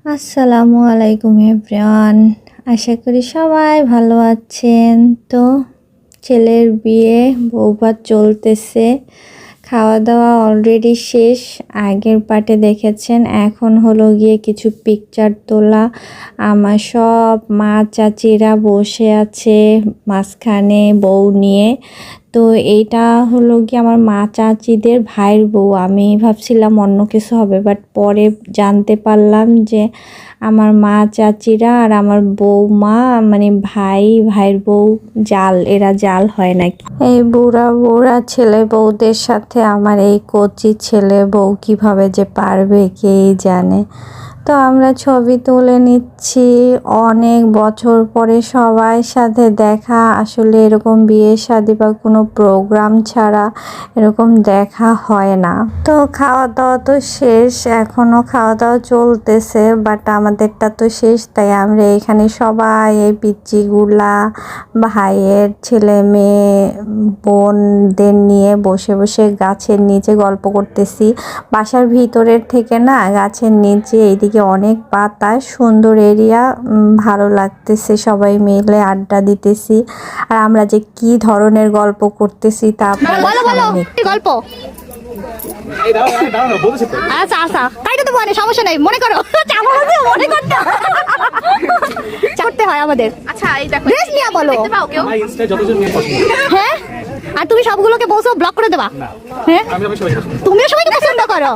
আসসালামু আলাইকুম এভরিওয়ান, আশা করি সবাই ভালো আছেন। তো ছেলের বিয়ে, বৌভাত চলতেছে, খাওয়া দাওয়া অলরেডি শেষ। আগের পার্টে দেখেছেন, এখন হলো গিয়ে কিছু পিকচার তোলা। আমার সব মা চাচিরা বসে আছে মাঝখানে বউ নিয়ে। তো এইটা হলো কি আমার মা চাচিদের ভাইয়ের বউ। আমি ভাবছিলাম অন্য কিছু হবে, বাট পরে জানতে পারলাম যে আমার মা চাচিরা আর আমার বৌমা মানে ভাইয়ের বউ জাল, এরা জাল হয় নাকি। এই বুড়া বুড়া ছেলে বউদের সাথে আমার এই কচি ছেলে বউ কিভাবে যে পারবে কেই জানে। তো আমরা ছবি তুলে নিচ্ছি, অনেক বছর পরে সবাই সাথে দেখা। আসলে এরকম বিয়ে শাদী বা কোনো প্রোগ্রাম ছাড়া এরকম দেখা হয় না। তো খাওয়া দাওয়া তো শেষ, এখনো খাওয়া দাওয়া চলতেছে, বাট আমাদেরটা তো শেষ। তাই আমরা এখানে সবাই এই পিচ্চিগুলা ভাইয়ের ছেলে মেয়ে বোনদের নিয়ে বসে বসে গাছের নিচে গল্প করতেছি। বাসার ভিতরের থেকে না গাছের নিচে এইদিকে অনেক পাতা, সুন্দর এরিয়া, ভালো লাগতেছে। সবাই মিলে আড্ডা দিতেছি, আর আমরা যে কি ধরনের গল্প করতেছি তা গল্প। আচ্ছা আচ্ছা, তাই তো বলে সমস্যা নেই, মনে করো মনে করতে হয় আমাদের। আচ্ছা এই দেখো, ড্রেস নিয়ে বলো। হ্যাঁ, আর তুমি সবগুলোকে বলছো ব্লক করে দেবা। হ্যাঁ, তুমিও সবাইকে পছন্দ করো।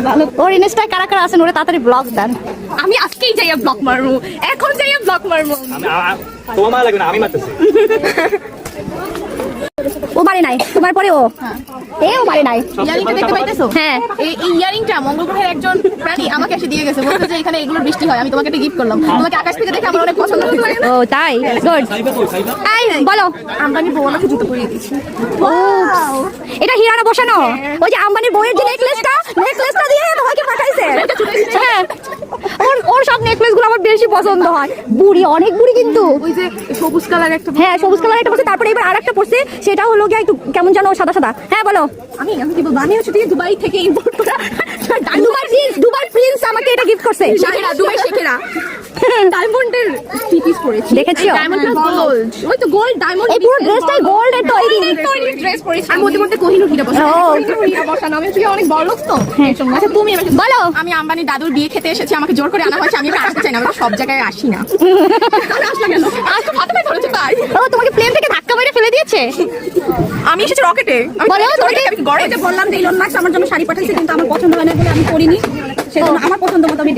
ভালো, ওর ইনস্টায় কারা কারা আছেন ওরে তাড়াতাড়ি ব্লক দেন। আমি আজকেই যাইয়া ব্লক মারবো, এখন যাইয়া ব্লক মারবো। তোমার লাগবে না, আমি মারতেছি। ও বাড়ি নাই, তোমার পরে ও এও বাড়ি নাই। ইয়ারিংটা দেখতে পাইতেছো? হ্যাঁ, এই ইয়ারিংটা মঙ্গল গ্রহের একজন প্রাণী আমাকে এসে দিয়ে গেছে, বলতে যে এখানে এগুলো বৃষ্টি হয়, আমি তোমাকে একটা গিফট করলাম। তোমাকে আকাশ থেকে দেখে আমার অনেক পছন্দ হয়েছে। ও তাই, গুড। এই বলো, আম্বানি বউ আমাকে জুতো পরিয়ে দিয়েছে। ও এটা হিরানা বসানো, ওই যে আম্বানির বউয়ের যে নেকলেসটা দিয়ে তোমাকে পাঠাইছে। হ্যাঁ, ওর সব নেকলেস গুলো আমার বেশি পছন্দ হয়। বুড়ি, অনেক বুড়ি কিন্তু। ওই যে সবুজ কালার একটা, হ্যাঁ সবুজ কালার একটা পড়ছে, তারপরে এবার আরেকটা পড়ছে, সেটা হলো গিয়ে একটু কেমন জানো সাদা সাদা। হ্যাঁ বলো। আমি কি বলবো, আমি হচ্ছে দুবাই থেকে ইম্পোর্ট করা দুবাই প্রিন্স আমাকে এটা গিফট করছে। শেখেরা, দুবাই শেখেরা ডায়মন্ডের থ্রি পিস পরেছি। দেখেছো? ডায়মন্ড প্লাস গোল্ড, ওই তো গোল্ড ডায়মন্ড, এই পুরো ড্রেসটাই গোল্ড এর তৈরি ড্রেস পরেছি। আর মধ্যে মধ্যে কোহিনূর হীরা বসানো। ও। কোহিনূর হীরা বসানো, আমি তুই অনেক বড় লোক তো। আচ্ছা তুমি এবার বলো। আমি আম্বানি দাদুর বিয়ে খেতে এসেছি, আমাকে জোর করে আনা হয়েছে। আমি এবার আসতে চাই না, আমি সব জায়গায় আসি না। আসলাম কেন? আজকে হাতে পায়ে ধরেছে তাই। ও তোমাকে প্লেন থেকে ধাক্কা মেরে ফেলে দিয়েছে। আমি এসেছি রকেটে। বলো, তোমাকে আমি গড়ে যে বললাম যে ইলন মাস্ক আমার জন্য শাড়ি পাঠাইছে, কিন্তু আমার পছন্দ হয় না বলে আমি পরিনি। সেজন্য আমার পছন্দ মতো আমি